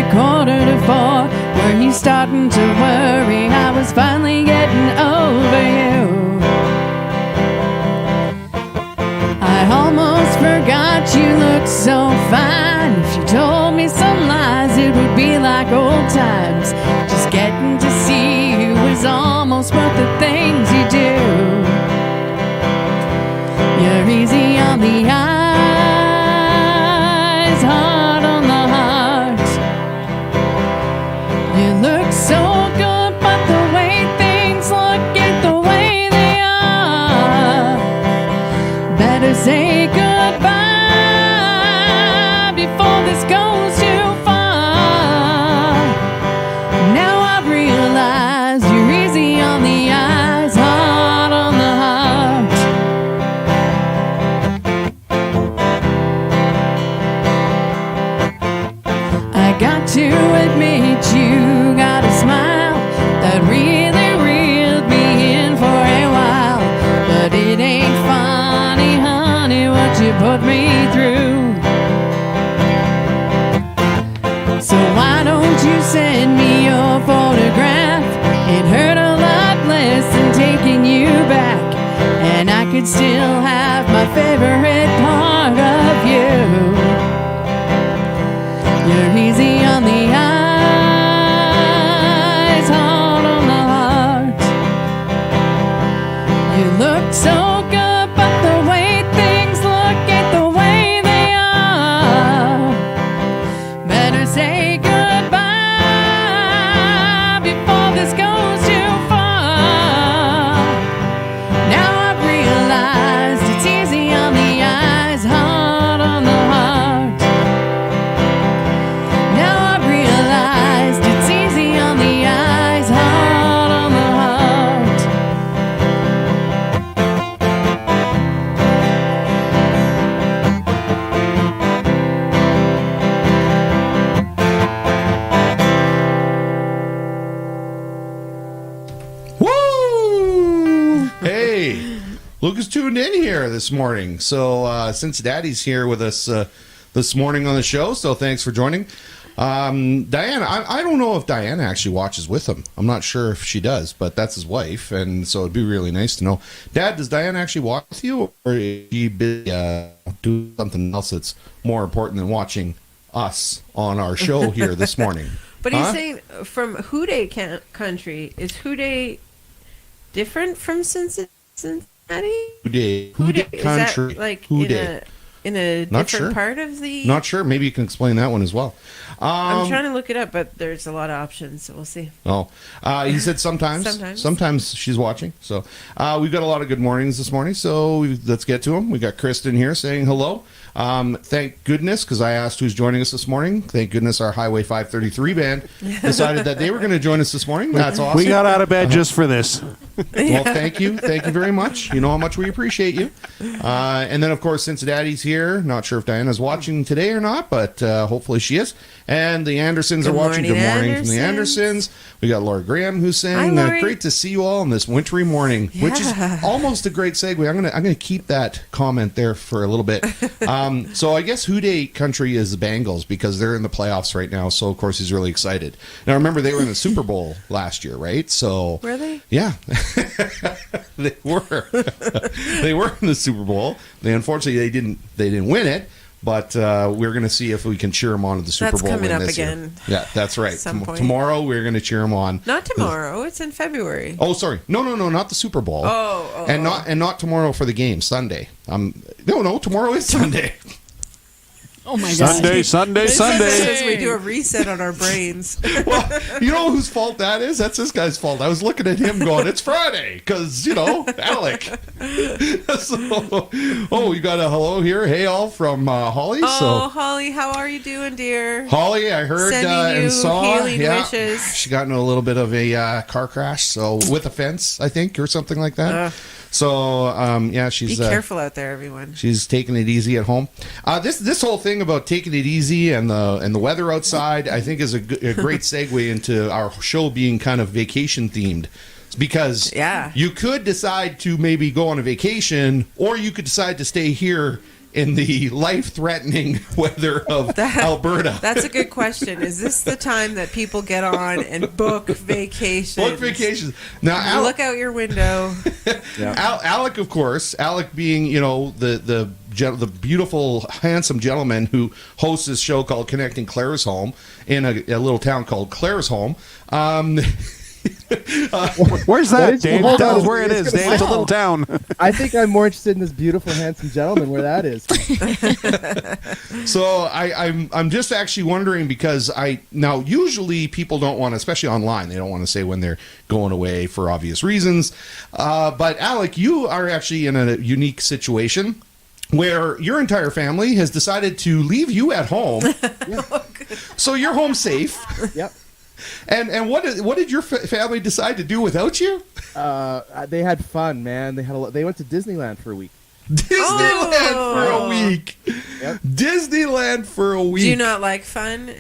3:45. Were you starting to worry I was finally getting over you? I almost forgot you looked so fine. If you told me some lies, it would be like old times. Just getting to see you is almost worth the things you do. You're easy on the eyes, hard on the heart. You look so good, but the way things look ain't the way they are. Better say goodbye before this goes too far. Now I realize you're easy on the eyes, hard on the heart. I got to admit you got a smile that really reeled me in for a while. But it ain't funny, honey, what you put me through. So why don't you send me your photograph? It hurt a lot less than taking you back. And I could still have my favorite part of you. You're easy on the eyes, hard on the heart. You look so good, but the way things look ain't the way they are. Better say goodbye before this goes too far. Now I've realized it's easy on the eyes, hard on the heart. Now I've realized it's easy on the eyes, hard on the heart. Woo! Hey, Lucas tuned in here this morning. So since Daddy's here with us this morning on the show, so thanks for joining. Diana, I don't know if Diana actually watches with him. I'm not sure if she does, but that's his wife, and so it'd be really nice to know. Dad, does Diana actually watch with you, or is she busy doing something else that's more important than watching us on our show here this morning? But he's saying from Houday country. Is Houday different from Cincinnati? Houday Is country. that like Houday. in a Not different sure. part of the... Not sure. Maybe you can explain that one as well. I'm trying to look it up, but there's a lot of options, so we'll see. Oh, he said sometimes. Sometimes she's watching. So we've got a lot of good mornings this morning. So let's get to them. We got Kristen here saying hello. Thank goodness, because I asked who's joining us this morning. Thank goodness our Highway 533 band decided that they were going to join us this morning. That's awesome. We got out of bed just for this. Well, thank you. Thank you very much. You know how much we appreciate you. And then, of course, since Daddy's here, not sure if Diana's watching today or not, but hopefully she is. And the Andersons are watching. Good morning from the Andersons. We got Laura Graham who's saying, great to see you all on this wintry morning, which is almost a great segue. I'm gonna keep that comment there for a little bit. So I guess Houday country is the Bengals because they're in the playoffs right now. So, of course, he's really excited. Now, remember, they were in the Super Bowl last year, right? So Were they? Yeah. They were. They were in the Super Bowl. Unfortunately, they didn't win it. But we're going to see if we can cheer them on to the Super Bowl coming win up this again. year. Yeah, that's right. Some point. Tomorrow we're going to cheer them on. Not tomorrow. It's in February. Oh, sorry. No, not the Super Bowl. And not tomorrow for the game. Sunday. No. Tomorrow is Sunday. Oh my God. Sunday. As we do a reset on our brains. Well, you know whose fault that is? That's this guy's fault. I was looking at him going, it's Friday, because, Alec. We got a hello here. Hey, all from Holly. Holly, how are you doing, dear? Holly, I heard Sending you and saw. healing wishes. She got in a little bit of a car crash, so with a fence, I think, or something like that. So, she's... Be careful out there, everyone. She's taking it easy at home. This whole thing about taking it easy and the weather outside, I think, is a great segue into our show being kind of vacation themed. Because you could decide to maybe go on a vacation, or you could decide to stay here in the life-threatening weather of Alberta? That's a good question. Is this the time that people get on and book vacations? Book vacations. Now, look out your window. Alec, of course, Alec being, the beautiful, handsome gentleman who hosts this show called Connecting Claresholm in a little town called Claresholm. Where's that, Dave? Hold Tell on. us where it is, Dave. It's a little town. I think I'm more interested in this beautiful, handsome gentleman where that is. So I'm just actually wondering because usually people don't want to, especially online, they don't want to say when they're going away for obvious reasons. But Alec, you are actually in a unique situation where your entire family has decided to leave you at home. So you're home safe. Yep. And what did your family decide to do without you? They had fun, man. They went to Disneyland for a week. Disneyland for a week. Yep. Disneyland for a week. Do you not like fun?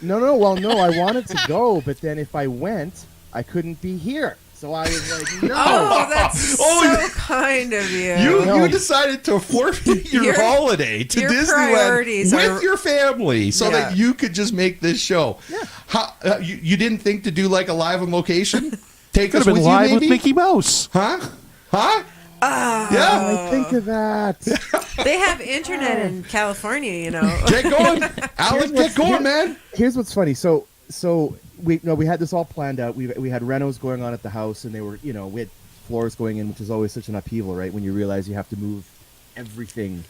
No. Well, no. I wanted to go, but then if I went, I couldn't be here. So I was like, no. Oh, that's so kind of you. You decided to forfeit your holiday to your Disneyland priorities with your family so that you could just make this show. Yeah. You didn't think to do like a live on location? Take Could us have been with live you, with maybe? Mickey Mouse. Huh? Yeah. I think of that. They have internet in California, Get going. Alec, get going, man. Here's what's funny. So we had this all planned out. We had renos going on at the house, and they were, we had floors going in, which is always such an upheaval, right? When you realize you have to move everything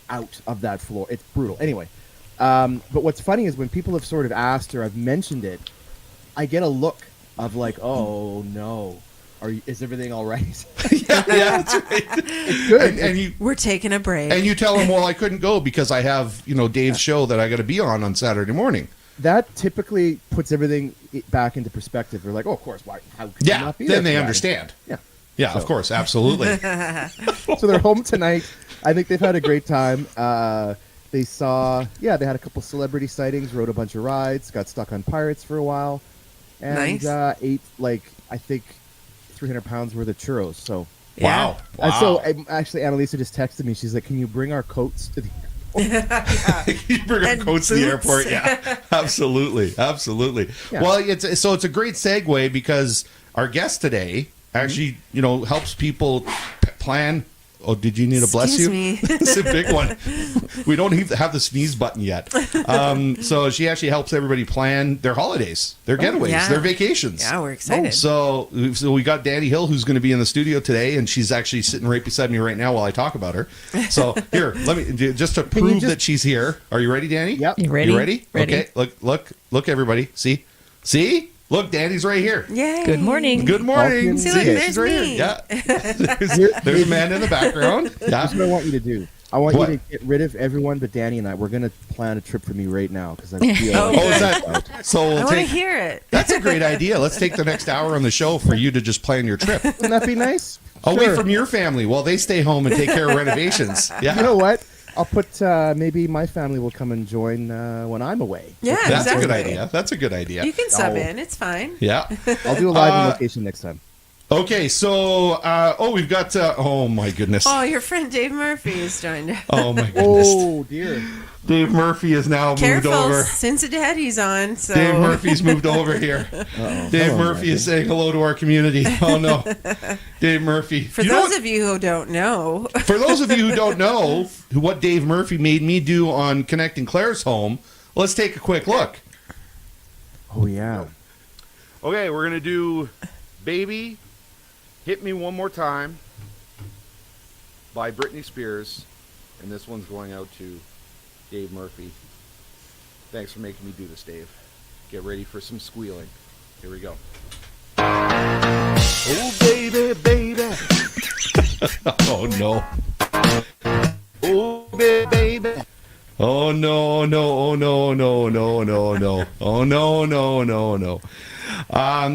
out of that floor. It's brutal. Anyway, but what's funny is when people have sort of asked or I've mentioned it, I get a look of like, oh no, is everything all right? Yeah, that's right. It's good. And We're taking a break. And you tell them, well, I couldn't go because I have, Dave's show that I got to be on Saturday morning. That typically puts everything back into perspective. They're like, oh, of course. Why? How could you not be there? Then they understand. Yeah. Yeah, of course. Absolutely. So they're home tonight. I think they've had a great time. They had a couple celebrity sightings, rode a bunch of rides, got stuck on Pirates for a while, and ate, I think, 300 pounds worth of churros. So Wow. So actually, Annalisa just texted me. She's like, can you bring our coats to the You bring our coats to the airport. Yeah, absolutely. Yeah. Well, it's a great segue because our guest today actually, helps people plan. Oh, did you need a bless you? Me. It's a big one. We don't even have the sneeze button yet. So she actually helps everybody plan their holidays, their getaways, their vacations. Yeah, we're excited. So we got Dani Hill, who's going to be in the studio today, and she's actually sitting right beside me right now while I talk about her. So here, let me just to prove that she's here. Are you ready, Dani? Yep. You ready? You ready? Ready. Okay. Look, everybody. See? Look, Dani's right here. Yay. Good morning. Good morning. See, look, there's she's right me. here. Yeah. There's a man in the background. Yeah. That's what I want you to do. I want you to get rid of everyone but Dani and I. We're going to plan a trip for me right now because I feel Is that so? I want to hear it. That's a great idea. Let's take the next hour on the show for you to just plan your trip. Wouldn't that be nice? Away from your family while they stay home and take care of renovations. Yeah. You know what? I'll put maybe my family will come and join when I'm away. Yeah, That's exactly. a good idea. That's a good idea. You can sub in. It's fine. Yeah. I'll do a live on location next time. Okay, so we've got oh my goodness. Oh, your friend Dave Murphy has joined us. Oh my goodness. Oh dear. Dave Murphy has now Careful, moved over. Cincinnati's on. So Dave Murphy's moved over here. Uh-oh. Dave Hello, Murphy is saying hello to our community. Oh no. Dave Murphy. For those of you who don't know, For those of you who don't know what Dave Murphy made me do on Connecting Claresholm, let's take a quick look. Oh yeah. Okay, we're going to do Baby Hit Me One More Time by Britney Spears. And this one's going out to Dave Murphy. Thanks for making me do this, Dave. Get ready for some squealing. Here we go. Oh, baby, baby. Oh, no. Oh, baby, baby. Oh no, no, oh no, no, no, no, no. Oh no, no, no, no.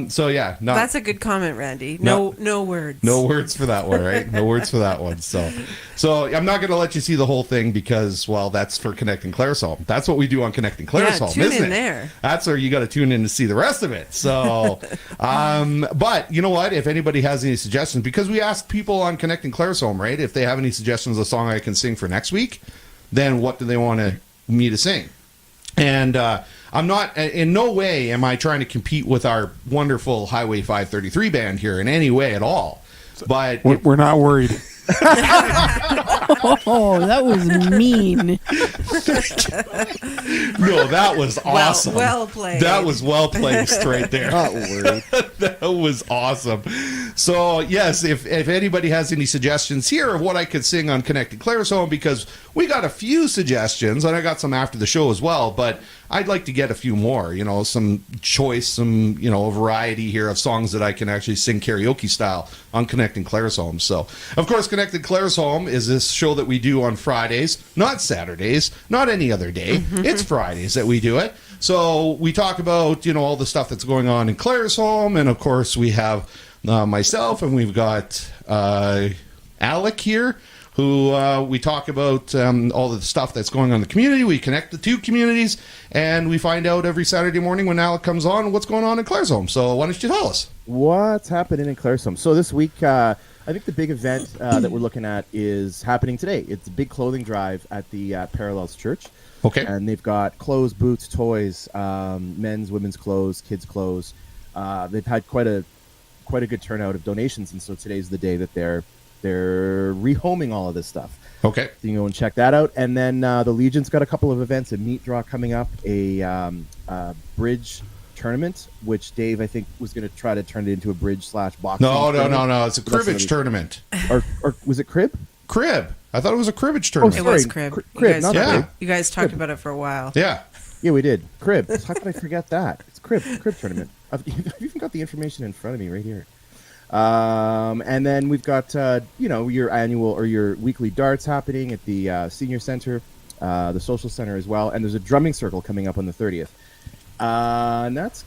So yeah, That's a good comment, Randy. No words. no words for that one, right? No words for that one. So I'm not going to let you see the whole thing because, well, that's for Connecting Claresholm. That's what we do on Connecting Claresholm, tune isn't in it? there. That's where you got to tune in to see the rest of it. So, but you know what? If anybody has any suggestions, because we asked people on Connecting Claresholm, right? If they have any suggestions of a song I can sing for next week, then what do they want me to sing? And I'm not, in no way am I trying to compete with our wonderful Highway 533 band here in any way at all. But We're not worried. Oh, that was mean. no, that was awesome. Well played. That was well placed right there. Not worried. That was awesome. So yes, if anybody has any suggestions here of what I could sing on Connected Claresholm, because we got a few suggestions and I got some after the show as well, but I'd like to get a few more, some choice, some, variety here of songs that I can actually sing karaoke style on Connecting Claresholm. So, of course, Connected Claresholm is this show that we do on Fridays, not Saturdays, not any other day. It's Fridays that we do it. So we talk about, all the stuff that's going on in Claresholm. And, of course, we have myself and we've got Alec here, who we talk about all the stuff that's going on in the community. We connect the two communities, and we find out every Saturday morning when Alec comes on what's going on in Claresholm. So why don't you tell us? What's happening in Claresholm? So this week, I think the big event that we're looking at is happening today. It's a big clothing drive at the Parallels Church. Okay. And they've got clothes, boots, toys, men's, women's clothes, kids' clothes. They've had quite a good turnout of donations, and so today's the day that they're rehoming all of this stuff. Okay. So you can go and check that out. And then the Legion's got a couple of events, a meat draw coming up, a bridge tournament, which Dave, I think, was going to try to turn it into a bridge/boxing. No. It's a cribbage tournament. Or was it crib? Crib. I thought it was a cribbage tournament. It Sorry, was crib. crib, not crib. You guys talked about it for a while. Yeah. Yeah, we did. Crib. How could I forget that? It's crib tournament. I've even got the information in front of me right here. And then we've got your annual or your weekly darts happening at the senior center, the social center as well, and there's a drumming circle coming up on the 30th. And that's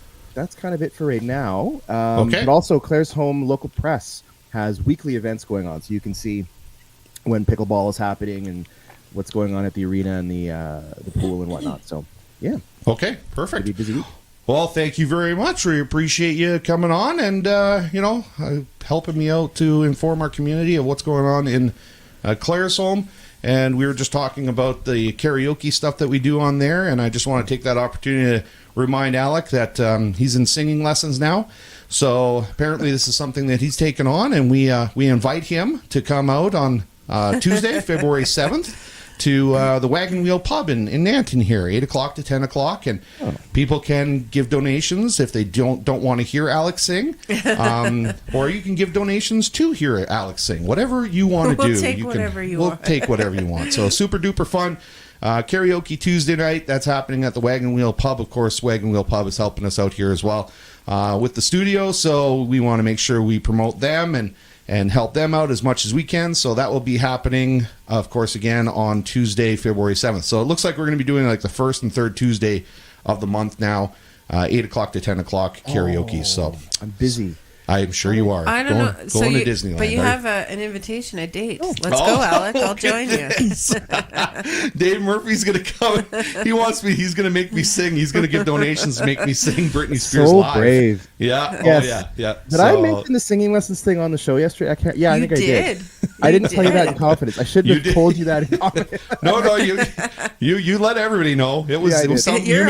kind of it for right now. Okay. But also Claresholm Local Press has weekly events going on, so you can see when pickleball is happening and what's going on at the arena and the pool and whatnot. So yeah. Okay. Perfect. Pretty busy week. Well, thank you very much. We appreciate you coming on and, helping me out to inform our community of what's going on in Claresholm. And we were just talking about the karaoke stuff that we do on there. And I just want to take that opportunity to remind Alec that he's in singing lessons now. So apparently this is something that he's taken on. And we invite him to come out on Tuesday, February 7th. To the Wagon Wheel Pub in Nanton here, 8 o'clock to 10 o'clock. And people can give donations if they don't want to hear Alex sing. Or you can give donations to hear Alex sing. Whatever you want to do. We'll take whatever you want. So super duper fun. Karaoke Tuesday night. That's happening at the Wagon Wheel Pub. Of course, Wagon Wheel Pub is helping us out here as well with the studio. So we want to make sure we promote them and help them out as much as we can. So that will be happening, of course, again on Tuesday, February 7th. So it looks like we're going to be doing like the first and third Tuesday of the month now, 8 o'clock to 10 o'clock karaoke. So I'm busy. I'm sure you are. I don't know. Going to Disneyland. But you have an invitation, a date. Let's go, Alec. I'll join you. Dave Murphy's going to come. He's going to make me sing. He's going to give donations to make me sing Britney Spears live. So brave. Yeah. Yes. Oh, yeah. Did I mention the singing lessons thing on the show yesterday? I can't. Yeah, I think I did. I didn't tell you that in confidence. I shouldn't have told you that in confidence. No, you let everybody know. It was something you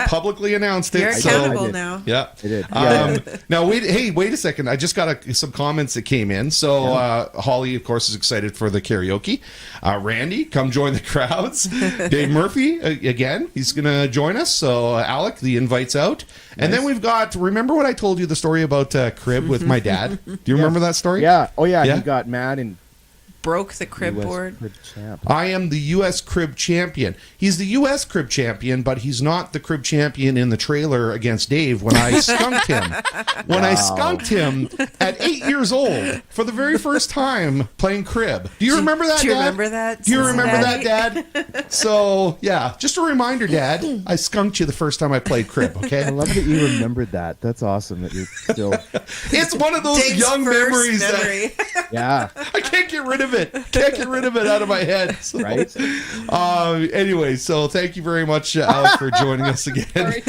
publicly announced it. You're accountable now. Yeah, I did. Now wait a second. I just got some comments that came in. So Holly, of course, is excited for the karaoke. Randy, come join the crowds. Dave Murphy, again, he's going to join us. So Alec, the invite's out. Nice. And then we've got. Remember what I told you the story about crib with my dad? Do you remember that story? Yeah. Oh yeah. He got mad and broke the crib US board. crib champ. I am the U.S. crib champion. He's the U.S. crib champion, but he's not the crib champion in the trailer against Dave when I skunked him. When I skunked him at 8 years old for the very first time playing crib. Do you remember that, Do you Dad? remember that? Do you remember that, Cincinnati? Dad? So, yeah, just a reminder, Dad. I skunked you the first time I played crib, I okay? love that you remembered that. That's awesome that you're still. It's one of those Dave's young first memories that memory. Yeah. I can't get rid of it. Can't get rid of it out of my head. So, Right? Anyway, so thank you very much, Alex, for joining us again.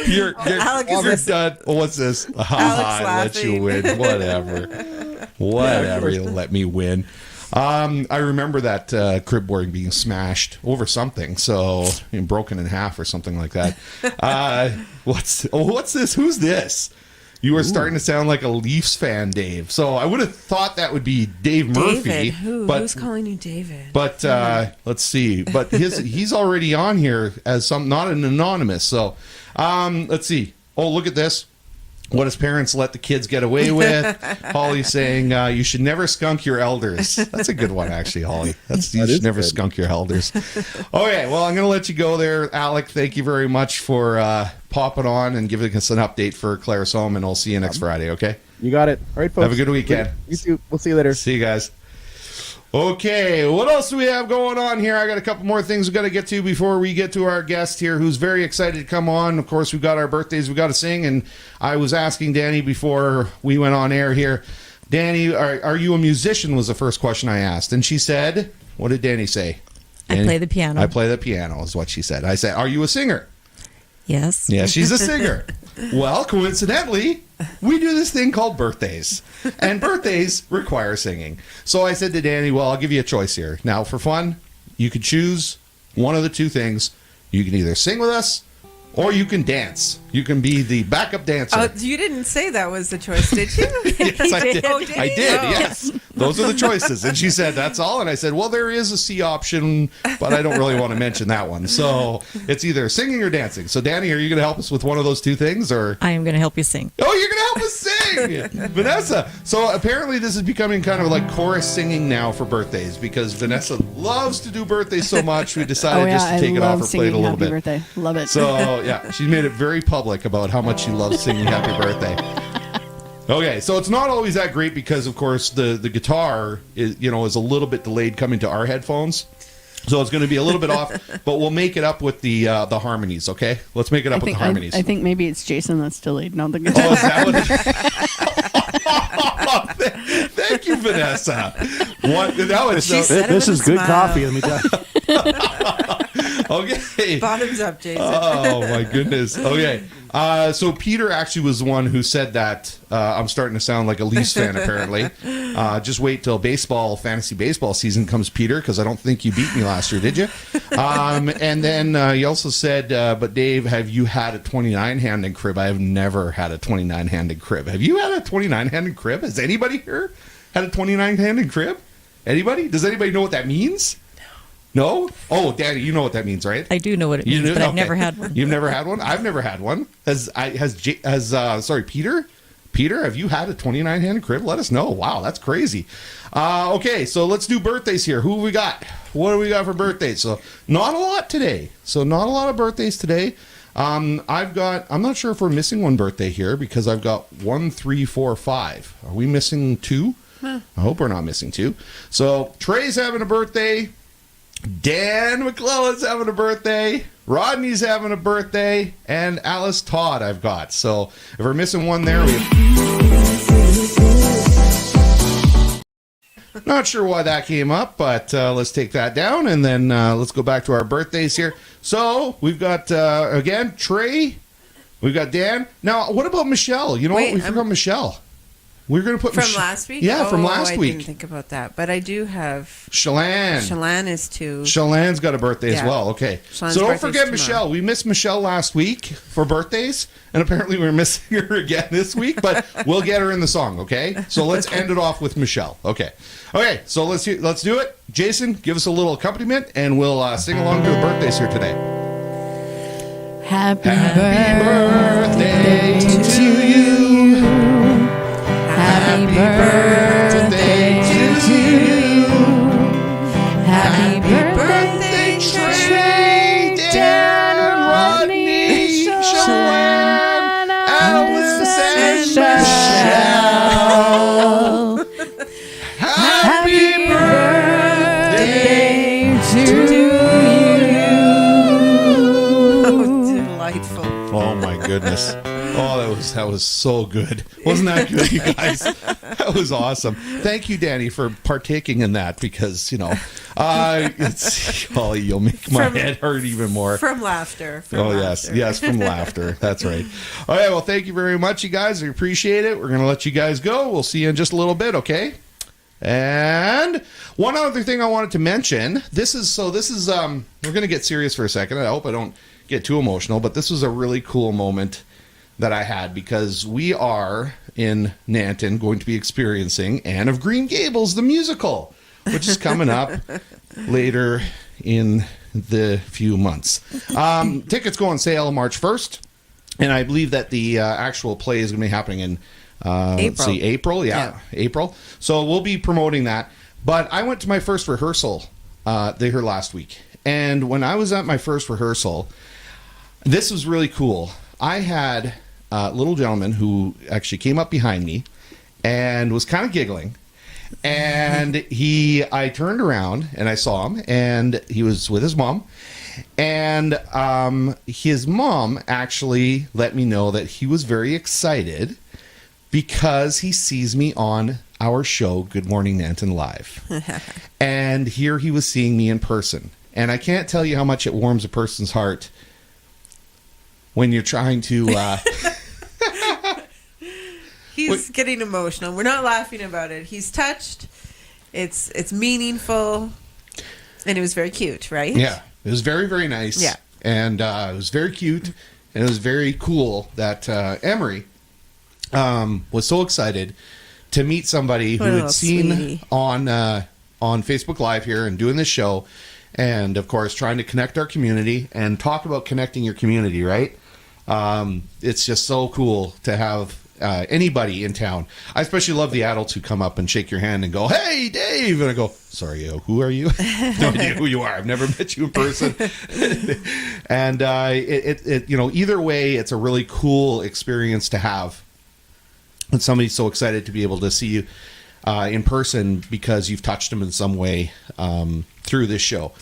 you're Alex you're is- done. What's this? I let you laughing. win. Whatever. You let me win. I remember that crib board being smashed over something, so broken in half or something like that. What's this? Who's this? You are starting to sound like a Leafs fan, Dave. So I would have thought that would be Dave Murphy. David. Who's But calling you David? but let's see. But he's already on here as not an anonymous. So let's see. Oh, look at this. What his parents let the kids get away with. Holly saying you should never skunk your elders. That's a good one, actually, Holly. You should never good. skunk your elders. Okay, well, I'm going to let you go there, Alec. Thank you very much for popping on and giving us an update for Claire's home, and I'll see you next Friday. Okay. You got it. All right, folks. Have a good weekend. You too. We'll see you later. See you guys. Okay, what else do we have going on here? I got a couple more things we got to get to before we get to our guest here, who's very excited to come on. Of course, we've got our birthdays we got to sing, and I was asking Dani before we went on air here. Dani, are you a musician? Was the first question I asked, and she said, "What did Dani say?" I play the piano. I play the piano, is what she said. I said, "Are you a singer?" Yes. Yeah, she's a singer. Well, coincidentally, we do this thing called birthdays, and birthdays require singing. So I said to Dani, well, I'll give you a choice here. Now, for fun, you could choose one of the two things. You can either sing with us, or you can dance. You can be the backup dancer. You didn't say that was the choice, did you? Yes, I did. Oh, did I you? did, Oh. yes. Those are the choices. And she said, that's all. And I said, well, there is a C option, but I don't really want to mention that one. So it's either singing or dancing. So, Dani, are you going to help us with one of those two things? Or I am going to help you sing. oh, you're going to help us sing! Vanessa. So apparently this is becoming kind of like chorus singing now for birthdays because Vanessa loves to do birthdays so much. We decided just to take it off her plate a little bit. Birthday. Love it. So, yeah, she made it very public about how much she loves singing Happy Birthday. Okay, so it's not always that great because, of course, the guitar is a little bit delayed coming to our headphones. So it's going to be a little bit off, but we'll make it up with the harmonies, okay? Let's make it up with the harmonies. I think maybe it's Jason that's delayed, not the guitar. Oh, is that what it is? Thank you, Vanessa. What? Now it's She said it This with is a good smile. coffee. Let me tell you. okay. Bottoms up, Jason. Oh my goodness. Okay. So Peter actually was the one who said that I'm starting to sound like a Leafs fan apparently. Just wait till fantasy baseball season comes, Peter, because I don't think you beat me last year, did you? And then he also said, but Dave, have you had a 29-handed crib? I have never had a 29-handed crib. Have you had a 29-handed crib? Has anybody here had a 29-handed crib? Anybody? Does anybody know what that means? No? Oh, Dani, you know what that means, right? I do know what it You means, do? but I've Okay. never had one. You've never had one? I've never had one. Peter? Peter, have you had a 29-handed crib? Let us know. Wow, that's crazy. Okay, so let's do birthdays here. Who have we got? What do we got for birthdays? So not a lot today. So not a lot of birthdays today. I'm not sure if we're missing one birthday here because I've got 1, 3, 4, 5. Are we missing 2? I hope we're not missing 2. So Trey's having a birthday. Dan McClellan's having a birthday. Rodney's having a birthday. And Alice Todd I've got. So if we're missing one there, not sure why that came up, but let's take that down. And then let's go back to our birthdays here. So we've got, again, Trey. We've got Dan. Now, what about Michelle? You know Wait, what? We forgot Michelle. We're going to put From last week? Yeah, from last I week. didn't think about that. But I do have... Shalane. Shalane is too. Shalane's got a birthday as Yeah. well. Okay. Shalane's So don't birthday's forget tomorrow. Michelle. We missed Michelle last week for birthdays, and apparently we're missing her again this week, but we'll get her in the song, okay? So let's end it off with Michelle. Okay. Okay, so let's do it. Jason, give us a little accompaniment, and we'll sing along to the birthdays here today. Happy birthday to you. Happy birthday to you. was so good. Wasn't that good, you guys? That was awesome. Thank you, Dani, for partaking in that because, you'll make my head hurt even more. From laughter. Yes, from laughter. That's right. All right, well, thank you very much, you guys. I appreciate it. We're going to let you guys go. We'll see you in just a little bit, okay? And one other thing I wanted to mention, this is we're going to get serious for a second. I hope I don't get too emotional, but this was a really cool moment that I had because we are in Nanton going to be experiencing Anne of Green Gables, the musical, which is coming up later in the few months. Tickets go on sale March 1st, and I believe that the actual play is going to be happening in April. April. So we'll be promoting that. But I went to my first rehearsal there last week. And when I was at my first rehearsal, this was really cool. I had a little gentleman who actually came up behind me and was kind of giggling. And I turned around and I saw him, and he was with his mom. And his mom actually let me know that he was very excited because he sees me on our show, Good Morning Nanton Live. And here he was seeing me in person. And I can't tell you how much it warms a person's heart when you're trying to... He's getting emotional. We're not laughing about it. He's touched. It's meaningful. And it was very cute, right? Yeah. It was very, very nice. Yeah. And it was very cute. And it was very cool that Emery was so excited to meet somebody who had seen on Facebook Live here and doing this show. And, of course, trying to connect our community and talk about connecting your community, right? It's just so cool to have anybody in town. I especially love the adults who come up and shake your hand and go, "Hey, Dave!" And I go, "Sorry, who are you?" No idea who you are. I've never met you in person. And either way, it's a really cool experience to have. And somebody's so excited to be able to see you in person because you've touched them in some way through this show.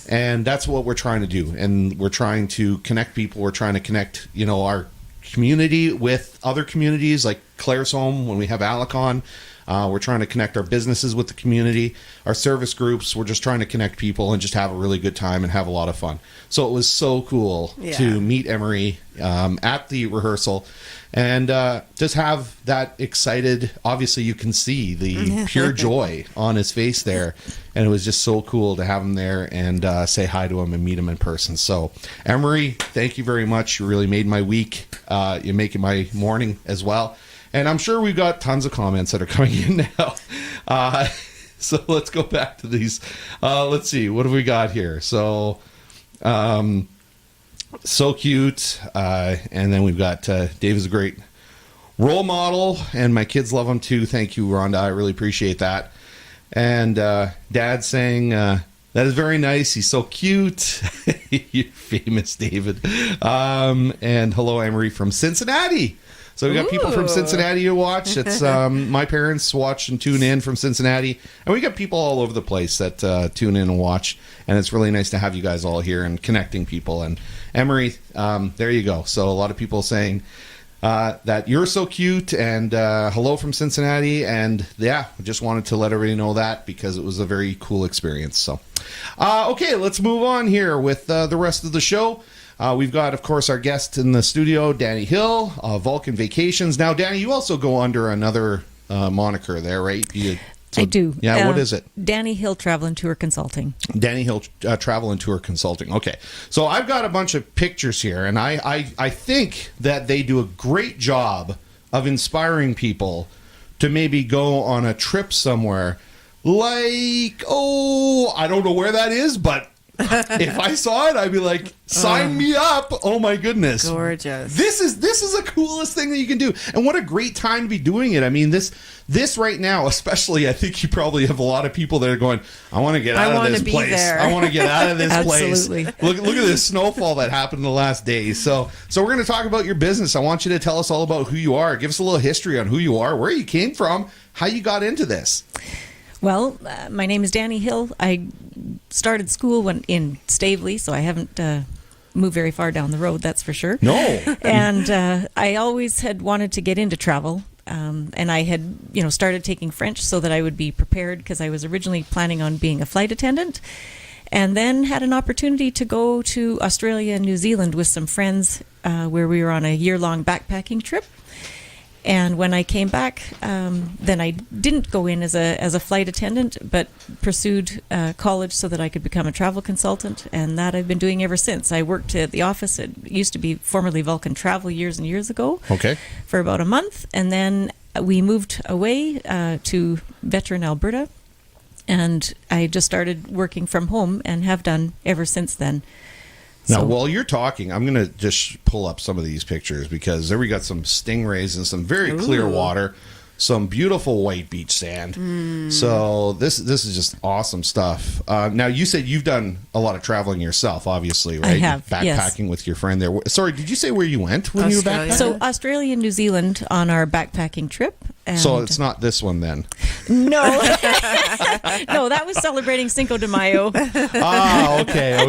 And that's what we're trying to do. And we're trying to connect people. We're trying to connect, our community with other communities like Claire's Home when we have Alec on. We're trying to connect our businesses with the community, our service groups. We're just trying to connect people and just have a really good time and have a lot of fun. So it was so cool to meet Emery at the rehearsal and just have that excited. Obviously, you can see the pure joy on his face there. And it was just so cool to have him there and say hi to him and meet him in person. So, Emery, thank you very much. You really made my week. You're making my morning as well. And I'm sure we've got tons of comments that are coming in now. So let's go back to these. Let's see. What have we got here? So, so cute. And then we've got Dave is a great role model. And my kids love him too. Thank you, Rhonda. I really appreciate that. And Dad saying, that is very nice. He's so cute. You're famous, David. And hello, Emery from Cincinnati. So we got people from Cincinnati who watch. It's my parents watch and tune in from Cincinnati. And we got people all over the place that tune in and watch. And it's really nice to have you guys all here and connecting people. And Emery, there you go. So a lot of people saying that you're so cute and hello from Cincinnati. And yeah, I just wanted to let everybody know that because it was a very cool experience. So, okay, let's move on here with the rest of the show. We've got, of course, our guest in the studio, Dani Hill, Vulcan Vacations. Now, Dani, you also go under another moniker there, right? I do. Yeah, what is it? Dani Hill Travel and Tour Consulting. Dani Hill Travel and Tour Consulting. Okay. So I've got a bunch of pictures here, and I think that they do a great job of inspiring people to maybe go on a trip somewhere. Like, I don't know where that is, but if I saw it, I'd be like, sign me up. Oh my goodness. Gorgeous. This is the coolest thing that you can do. And what a great time to be doing it. I mean, this right now, especially, I think you probably have a lot of people that are going, I want to get out of this place. There. I want to get out of this place. Absolutely. Look at this snowfall that happened in the last days. So we're going to talk about your business. I want you to tell us all about who you are. Give us a little history on who you are, where you came from, how you got into this. Well, my name is Dani Hill. I started school in Staveley, so I haven't move very far down the road, that's for sure. No. And I always had wanted to get into travel. And I had, started taking French so that I would be prepared, because I was originally planning on being a flight attendant, and then had an opportunity to go to Australia and New Zealand with some friends, where we were on a year-long backpacking trip. And when I came back, then I didn't go in as a flight attendant, but pursued college so that I could become a travel consultant, and that I've been doing ever since. I worked at the office. It used to be formerly Vulcan Travel years and years ago. Okay. For about a month, and then we moved away to Veteran, Alberta, and I just started working from home and have done ever since then. Now, So- while you're talking, I'm going to just pull up some of these pictures, because there we got some stingrays and some very clear water, some beautiful white beach sand. So this is just awesome stuff. Now, you said you've done a lot of traveling yourself, obviously, right? I have, yes. Backpacking with your friend there. Sorry, did you say where you went when you were Australia. backpacking? So Australia and New Zealand on our backpacking trip. And So it's not this one then. no, no, that was celebrating Cinco de Mayo. Okay.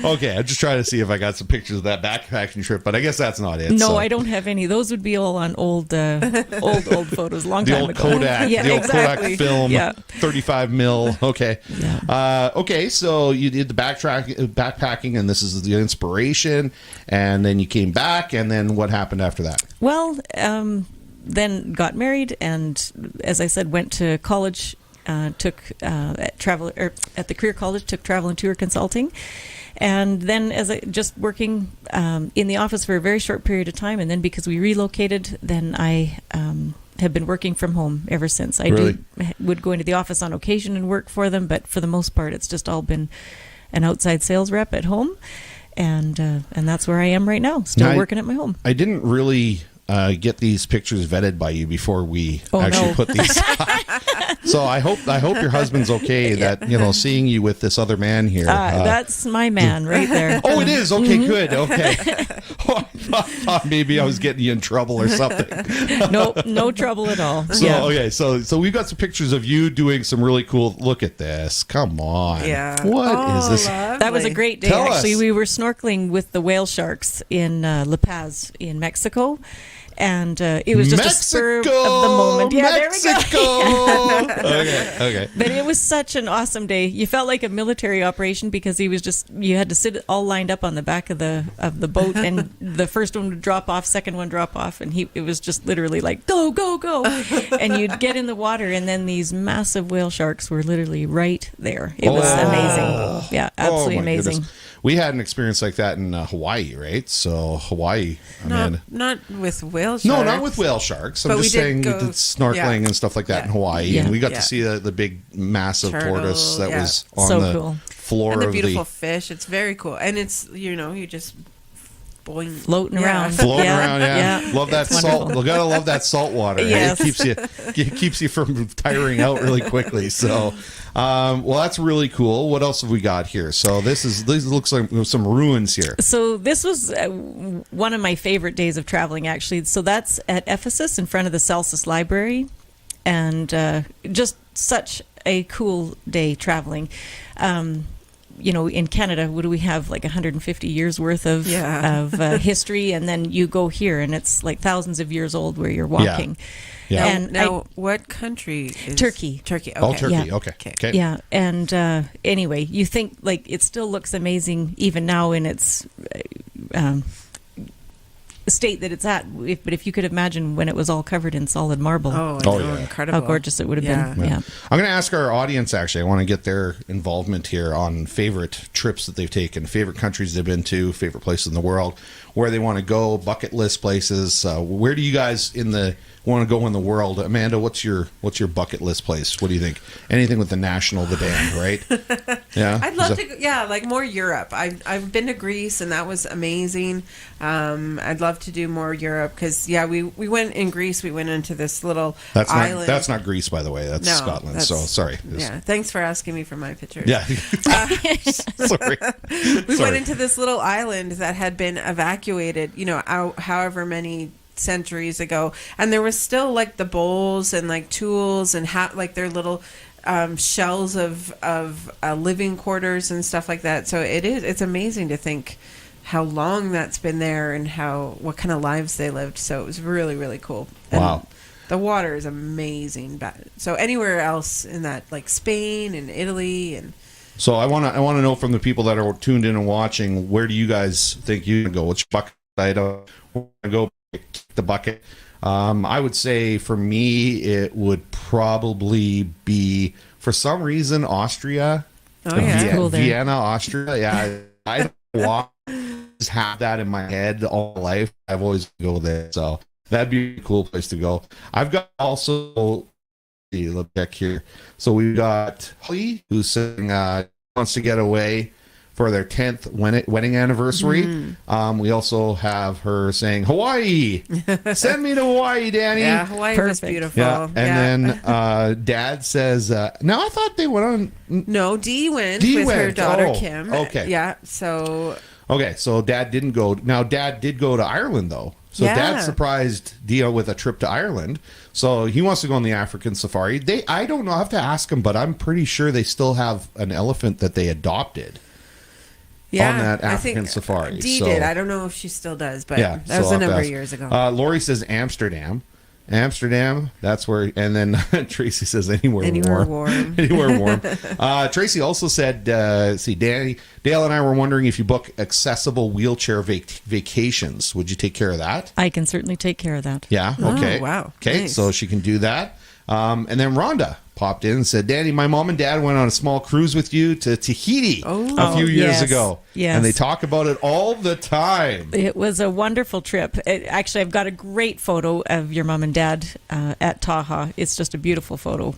Okay, I'm just trying to see if I got some pictures of that backpacking trip, but I guess that's not it. No, so. I don't have any. Those would be all on old photos, long The time old ago. Kodak, Yeah, the old exactly. Kodak film, Yeah. 35 mil. Okay. Yeah. Okay, so you did the backpacking, and this is the inspiration, and then you came back, and then what happened after that? Well, then got married, and as I said, went to college. Took at the career college, took travel and tour consulting, and then just working in the office for a very short period of time, and then because we relocated, then I have been working from home ever since. I would go into the office on occasion and work for them, but for the most part, it's just all been an outside sales rep at home, and that's where I am right now, still working at my home. I didn't really get these pictures vetted by you before we actually put these. So I hope your husband's okay. That seeing you with this other man here. That's my man right there. Oh, it is. Okay, good. Okay. I thought maybe I was getting you in trouble or something. Nope, no trouble at all. So Yeah. okay, so we've got some pictures of you doing some really cool. Look at this! Come on, Yeah. What is this? That was a great day. Tell Actually, us. we were snorkeling with the whale sharks in La Paz in Mexico. And it was just a spur of the moment. Yeah, Mexico. There we go. Okay. But it was such an awesome day. You felt like a military operation, because you had to sit all lined up on the back of the boat, and the first one would drop off, second one drop off, and it was just literally like go, go, go. And you'd get in the water, and then these massive whale sharks were literally right there. It was amazing. Yeah, absolutely my amazing. goodness. We had an experience like that in Hawaii, right? So Hawaii, Not with whale sharks. No, not with whale sharks. I'm But just we did saying we go- did snorkeling and stuff like that in Hawaii, Yeah. and we got Yeah. to see the big, massive tortoise Turtle, that was on So the cool. floor And the of beautiful fish. It's very cool. And it's, you just boing. Floating around. floating Yeah, around. Yeah, yeah. love that It's salt. wonderful. You gotta love that salt water. Right? Yes. It keeps you from tiring out really quickly. So, well, that's really cool. What else have we got here? So this looks like some ruins here. So this was one of my favorite days of traveling, actually. So that's at Ephesus in front of the Celsus Library, and just such a cool day traveling. In Canada, what do we have, like 150 years worth of history, and then you go here, and it's like thousands of years old where you're walking. Yeah. And Now, what country is Turkey. Turkey. Okay. Oh, Turkey. Yeah. Okay. Yeah, and anyway, you think like it still looks amazing even now in its state that it's at. But if you could imagine when it was all covered in solid marble, Oh, yeah. incredible. how gorgeous it would have been. Yeah. I'm going to ask our audience, actually. I want to get their involvement here on favorite trips that they've taken, favorite countries they've been to, favorite places in the world, where they want to go, bucket list places. Where do you guys want to go in the world? Amanda, what's your bucket list place? What do you think? Anything with the national, the band, right? Yeah. I'd love to go, like more Europe. I've been to Greece, and that was amazing. I'd love to do more Europe, because we went in Greece. We went into this little island. That's not Greece, by the way. That's Scotland. that's- So sorry. Yeah, thanks for asking me for my pictures. Yeah. Sorry. We went into this little island that had been evacuated, however many centuries ago, and there was still like the bowls and like tools and like their little shells of living quarters and stuff like that. So it's amazing to think how long that's been there and what kind of lives they lived. So it was really, really cool. And wow. the water is amazing. So anywhere else in that, like Spain and Italy and. So I want to know from the people that are tuned in and watching, where do you guys think you can go? Which bucket item? Go kick the bucket. I would say for me, it would probably be, for some reason, Austria. Oh yeah, cool there. Vienna, Austria. Yeah, I don't know why. Just have that in my head all my life. I've always go there, so that'd be a cool place to go. I've got also. Let's check here. So we've got Holly, who's saying wants to get away for their 10th wedding anniversary. We also have her saying Hawaii. Send me to Hawaii, Dani. Yeah, Hawaii was Perfect. beautiful. Yeah, and then Dad says, "No, I thought they went on." No, Dee went Dee with her went. daughter Oh, Kim. okay. Yeah. So. Okay, so Dad didn't go. Now Dad did go to Ireland though. So Yeah. Dad surprised Dio with a trip to Ireland. So he wants to go on the African safari. I don't know. I have to ask him, but I'm pretty sure they still have an elephant that they adopted. Yeah, on that I African think safari. Dee So- did. I don't know if she still does, but Yeah, that was so a I'll have to number of ask. years ago. Lori says Amsterdam. Amsterdam, that's where, and then Tracy says anywhere warm. Anywhere warm. Tracy also said, Dale and I were wondering if you book accessible wheelchair vacations. Would you take care of that? I can certainly take care of that. Yeah, okay. Oh, wow. Okay, Nice. so she can do that. And then Rhonda popped in and said, Dani, my mom and dad went on a small cruise with you to Tahiti a few years yes. ago. Yes. And they talk about it all the time. It was a wonderful trip. Actually, I've got a great photo of your mom and dad at Taha. It's just a beautiful photo.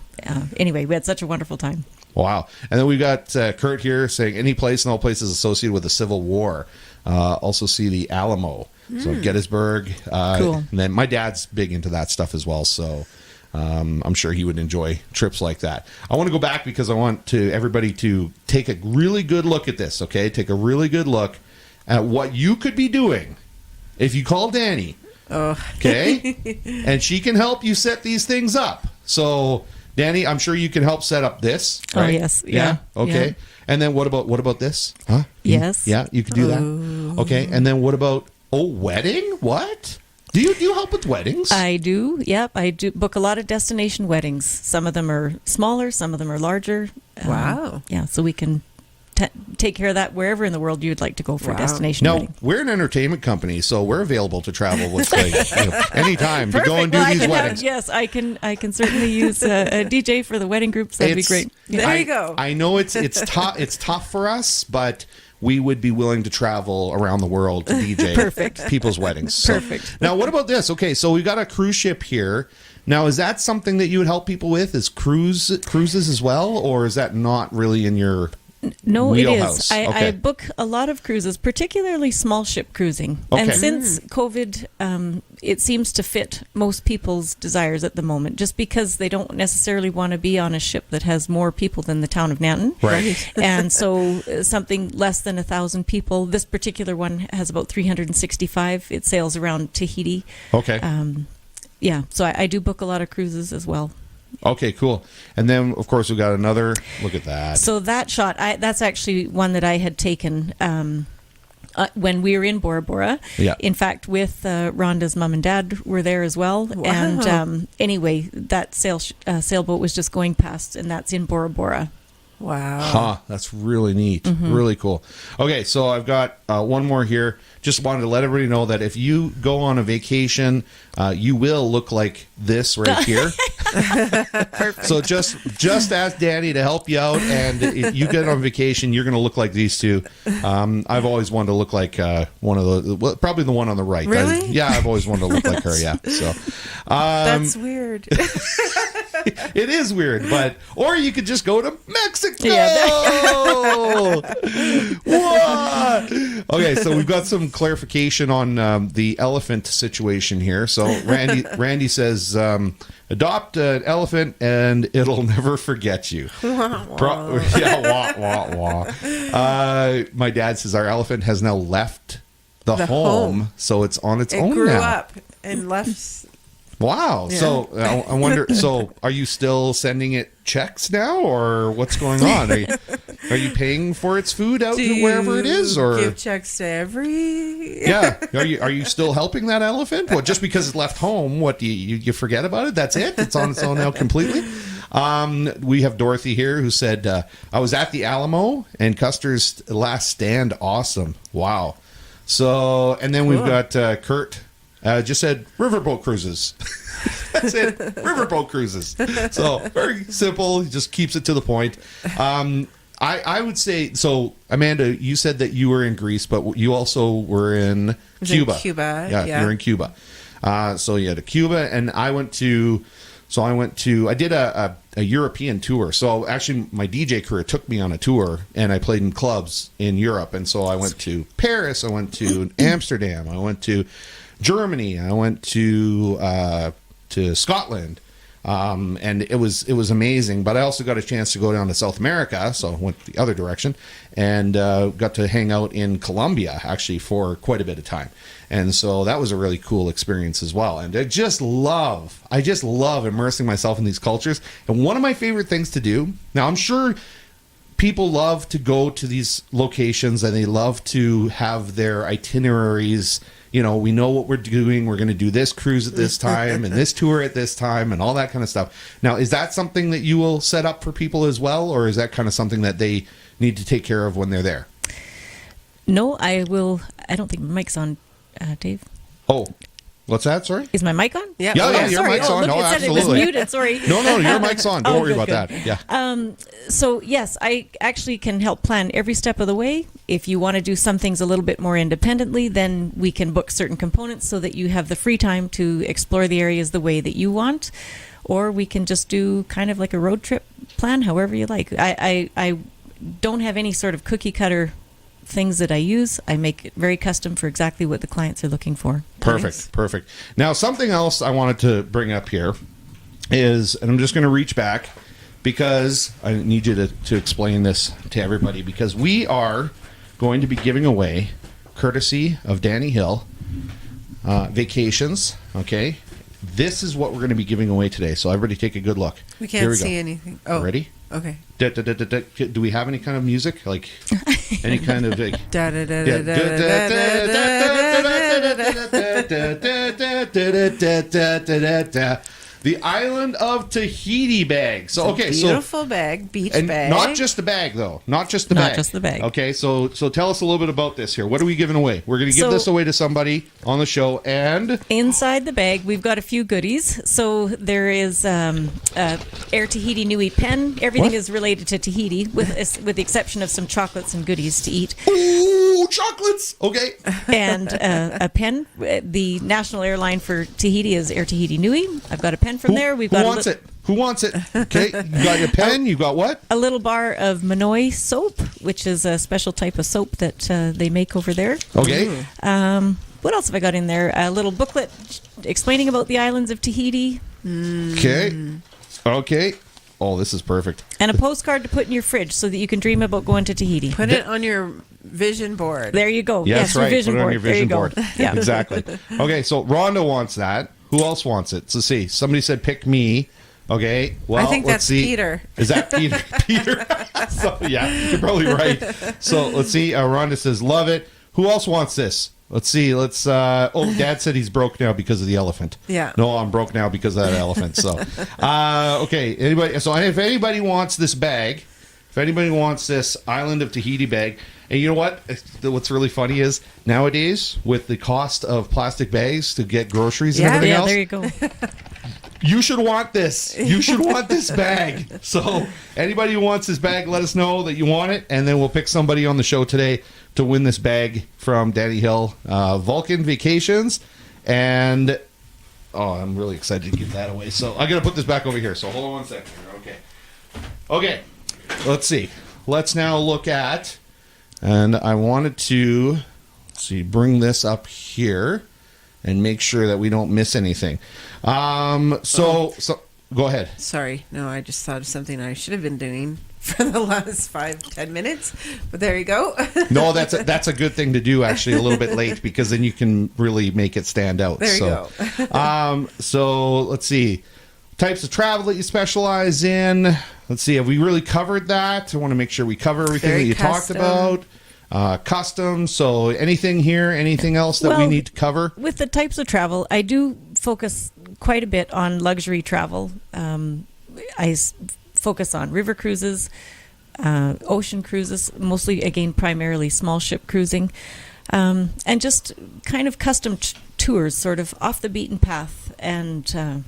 Anyway, we had such a wonderful time. Wow. And then we've got Kurt here saying any place and all places associated with the Civil War. Also see the Alamo. So Gettysburg. Cool. And then my dad's big into that stuff as well. So I'm sure he would enjoy trips like that. I want to go back because I want everybody to take a really good look at this, okay? Take a really good look at what you could be doing if you call Dani. Okay? And she can help you set these things up. So, Dani, I'm sure you can help set up this. Oh, Right? yes. Yeah. Okay. Yeah. And then what about this? Huh? Yes. Yeah, you could do that. Okay. And then what about wedding? What? Do you help with weddings? I do. Yep. I do book a lot of destination weddings. Some of them are smaller. Some of them are larger. Wow. Yeah. So we can take care of that wherever in the world you'd like to go for a Wow. destination No, wedding. we're an entertainment company, so we're available to travel with anytime to go and do Well, I these can have- weddings. yes, I can certainly use a DJ for the wedding groups. That'd be great. There you go. I know it's tough. It's tough for us, but we would be willing to travel around the world to DJ Perfect. people's weddings. So- Perfect. Now, what about this? Okay, so we've got a cruise ship here. Now, is that something that you would help people with? Is cruises as well, or is that not really in your No, wheelhouse? it is. Okay. I book a lot of cruises, particularly small ship cruising. Okay. And since COVID, it seems to fit most people's desires at the moment, just because they don't necessarily want to be on a ship that has more people than the town of Nanton. Right. And so something less than 1,000 people. This particular one has about 365. It sails around Tahiti. Okay. Yeah, so I do book a lot of cruises as well. Okay, cool. And then, of course, we got another. Look at that. So that shot, that's actually one that I had taken when we were in Bora Bora. Yeah. In fact, with Rhonda's mom and dad were there as well. Wow. And anyway, that sailboat was just going past, and that's in Bora Bora. Wow. Huh, that's really neat. Really cool. Okay, so I've got one more here. Just wanted to let everybody know that if you go on a vacation, you will look like this right here. So just ask Dani to help you out, and if you get on vacation, you're going to look like these two. I've always wanted to look like one of the, probably the one on the right. Really? Yeah, I've always wanted to look like her. Yeah. So That's weird. it is weird, or you could just go to Mexico. What? Okay, so we've got some clarification on the elephant situation here. So Randy says, adopt an elephant and it'll never forget you. Yeah, wah, wah, wah. My dad says our elephant has now left the home, so it's on its It own grew now. up and left. Wow. Yeah. So I wonder, so are you still sending it checks now, or what's going on? Are you paying for its food out to wherever it is, or give checks to every? Yeah, are you still helping that elephant? What, just because it's left home? What, do you forget about it? That's it. It's on its own now completely. We have Dorothy here who said, I was at the Alamo and Custer's Last Stand. Awesome. Wow. So, and then we've got Kurt just said riverboat cruises. That's it. Riverboat cruises. So very simple. He just keeps it to the point. I would say, so Amanda, you said that you were in Greece, but you also were in Cuba. Yeah, you were in Cuba. So you had to Cuba, and I did a European tour. So actually my DJ career took me on a tour, and I played in clubs in Europe. And so I went to Paris, I went to Amsterdam, I went to Germany, I went to Scotland. And it was amazing, but I also got a chance to go down to South America, so I went the other direction, and got to hang out in Colombia actually for quite a bit of time, and so that was a really cool experience as well. And I just love immersing myself in these cultures. And one of my favorite things to do, now I'm sure people love to go to these locations and they love to have their itineraries. You know, we know what we're doing. We're going to do this cruise at this time and this tour at this time and all that kind of stuff. Now, is that something that you will set up for people as well, or is that kind of something that they need to take care of when they're there? No, I will. I don't think my mic's on, Dave. Oh, what's that? Sorry? Is my mic on? Yeah. Yeah, your sorry. mic's on. Look, No, it said absolutely. it was muted. Sorry. No, your mic's on. Don't worry good, about good. that. Yeah. So yes, I actually can help plan every step of the way. If you want to do some things a little bit more independently, then we can book certain components so that you have the free time to explore the areas the way that you want. Or we can just do kind of like a road trip plan, however you like. I don't have any sort of cookie cutter things that I use. I make it very custom for exactly what the clients are looking for. Perfect. Now, something else I wanted to bring up here is, and I'm just going to reach back because I need you to explain this to everybody, because we are going to be giving away, courtesy of Dani Hill, vacations. Okay, this is what we're going to be giving away today. So everybody, take a good look. We can't see anything. Oh, ready? Okay. Do we have any kind of music, like any kind of like? The island of Tahiti bag. So beautiful bag, beach bag. Not just the bag, though. Not just the bag. Okay, so tell us a little bit about this here. What are we giving away? We're going to give this away to somebody on the show, and inside the bag we've got a few goodies. So there is Air Tahiti Nui pen. Everything is related to Tahiti, with the exception of some chocolates and goodies to eat. Ooh, chocolates! Okay. And a pen. The national airline for Tahiti is Air Tahiti Nui. I've got a pen from there. Who wants it? Okay, you got your pen. You got what? A little bar of Manoi soap, which is a special type of soap that they make over there. Okay. What else have I got in there? A little booklet explaining about the islands of Tahiti. Okay. Oh, this is perfect. And a postcard to put in your fridge so that you can dream about going to Tahiti. Put it on your vision board. There you go. Yes, right. Vision Put it board. on your vision board. Yeah, exactly. Okay, so Rhonda wants that. Who else wants it? So see, somebody said pick me. Okay, well, I think let's that's see. Peter. Is that Peter? Peter. So yeah, you're probably right. So let's see. Rhonda says love it. Who else wants this? Let's see. Dad said he's broke now because of the elephant. Yeah. No, I'm broke now because of that elephant. So, okay. Anybody? So if anybody wants this bag, if anybody wants this Island of Tahiti bag, and you know what? What's really funny is nowadays with the cost of plastic bags to get groceries and everything else. There you go. You should want this. You should want this bag. So anybody who wants this bag, let us know that you want it, and then we'll pick somebody on the show today to win this bag from Dani Hill, Vulcan Vacations. And I'm really excited to give that away. So I got to put this back over here. So hold on 1 second here. Okay. Let's see. Let's now look at, and I wanted to bring this up here and make sure that we don't miss anything. So go ahead. Sorry. No, I just thought of something I should have been doing for the last 5-10 minutes, but there you go. No, that's a good thing to do, actually, a little bit late, because then you can really make it stand out. There you go. So let's see. types of travel that you specialize in. Let's see, have we really covered that? I want to make sure we cover everything Very that you custom. talked about. Custom. So anything here, anything else that we Well, need to cover? With the types of travel, I do focus quite a bit on luxury travel. Focus on river cruises, ocean cruises, mostly, again, primarily small ship cruising, and just kind of custom tours, sort of off the beaten path. And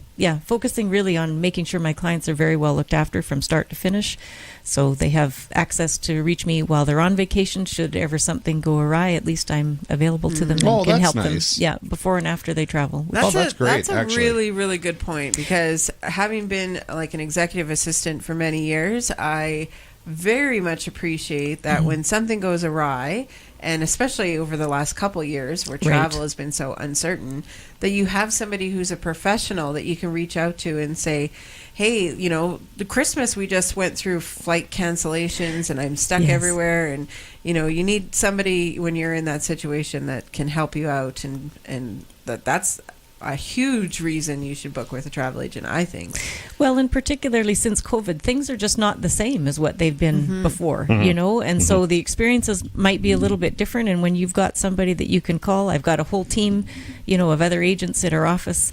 focusing really on making sure my clients are very well looked after from start to finish. So they have access to reach me while they're on vacation. Should ever something go awry, at least I'm available to them and Oh, can that's help nice. them. Yeah, before and after they travel. That's great, That's a actually. really, really good point, because having been like an executive assistant for many years, I very much appreciate that when something goes awry, and especially over the last couple years where travel has been so uncertain, that you have somebody who's a professional that you can reach out to and say, hey, you know, the Christmas we just went through flight cancellations and I'm stuck Yes. everywhere, and you know, you need somebody when you're in that situation that can help you out, and that's a huge reason you should book with a travel agent, I think. Well, and particularly since COVID, things are just not the same as what they've been before, you know, and so the experiences might be a little bit different. And when you've got somebody that you can call, I've got a whole team, you know, of other agents at our office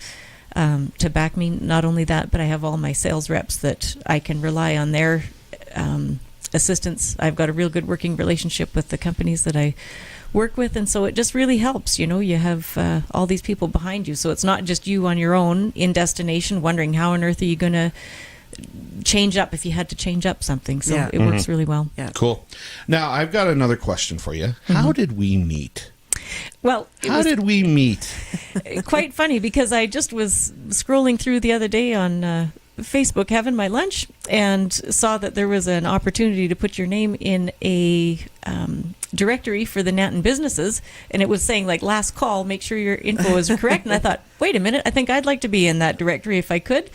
to back me. Not only that, but I have all my sales reps that I can rely on their assistance. I've got a real good working relationship with the companies that I work with, and so it just really helps. You know, you have all these people behind you, so it's not just you on your own in destination wondering how on earth are you going to change up if you had to change up something. So it works really well. Yeah. Cool. Now, I've got another question for you. How did we meet? Well, it How was did we meet? quite funny because I just was scrolling through the other day on Facebook having my lunch and saw that there was an opportunity to put your name in a directory for the Nanton businesses, and it was saying like last call, make sure your info is correct. And I thought, wait a minute, I think I'd like to be in that directory if I could.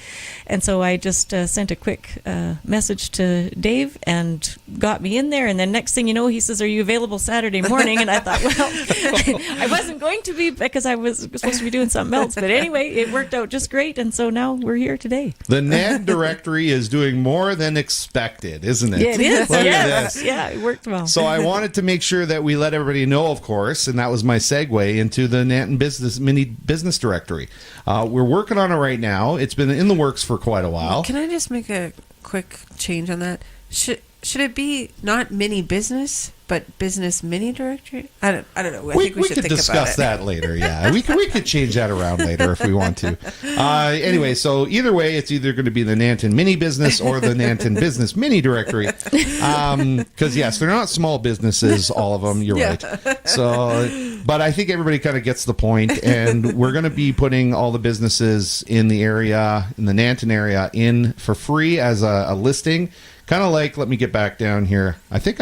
And so I just sent a quick message to Dave and got me in there. And then next thing you know, he says, are you available Saturday morning? And I thought, well, I wasn't going to be because I was supposed to be doing something else. But anyway, it worked out just great. And so now we're here today. The NAD directory is doing more than expected, isn't it? Yeah, it is. Look Yeah, at this. yeah, it worked well. So I wanted to make sure that we let everybody know, of course, and that was my segue into the Nanton mini business directory. We're working on it right now. It's been in the works for quite a while. Can I just make a quick change on that? Should it be not mini business, but business mini directory? I don't know. I think we should could think discuss about it. that later. Yeah, we could change that around later if we want to. Anyway, so either way, it's either going to be the Nanton mini business or the Nanton business mini directory. Because yes, they're not small businesses, all of them. You're right. So, but I think everybody kind of gets the point, and we're going to be putting all the businesses in the area, in the Nanton area, in for free as a listing. Kind of like, let me get back down here. I think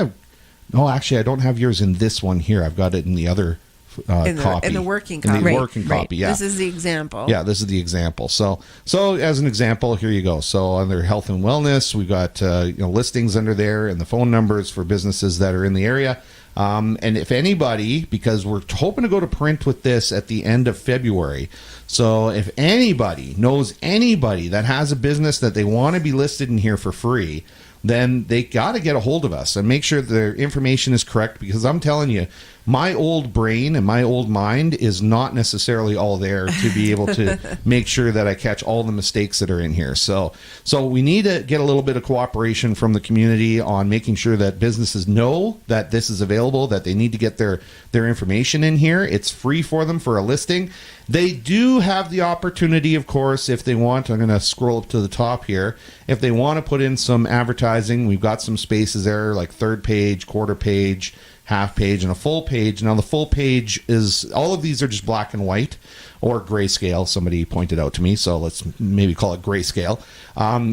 no, actually, I don't have yours in this one here. I've got it in the other copy. In the working In copy. the Right, working right. copy, yeah. This is the example. Yeah, this is the example. So as an example, here you go. So under health and wellness, we've got listings under there and the phone numbers for businesses that are in the area. And if anybody, because we're hoping to go to print with this at the end of February, so if anybody knows anybody that has a business that they want to be listed in here for free, then they got to get a hold of us and make sure their information is correct, because I'm telling you, my old brain and my old mind is not necessarily all there to be able to make sure that I catch all the mistakes that are in here. So we need to get a little bit of cooperation from the community on making sure that businesses know that this is available, that they need to get their information in here. It's free for them for a listing. They do have the opportunity, of course, if they want. I'm going to scroll up to the top here. If they want to put in some advertising, we've got some spaces there, like third page, quarter page, half page, and a full page. Now, the full page is, all of these are just black and white or grayscale. Somebody pointed out to me, so let's maybe call it grayscale.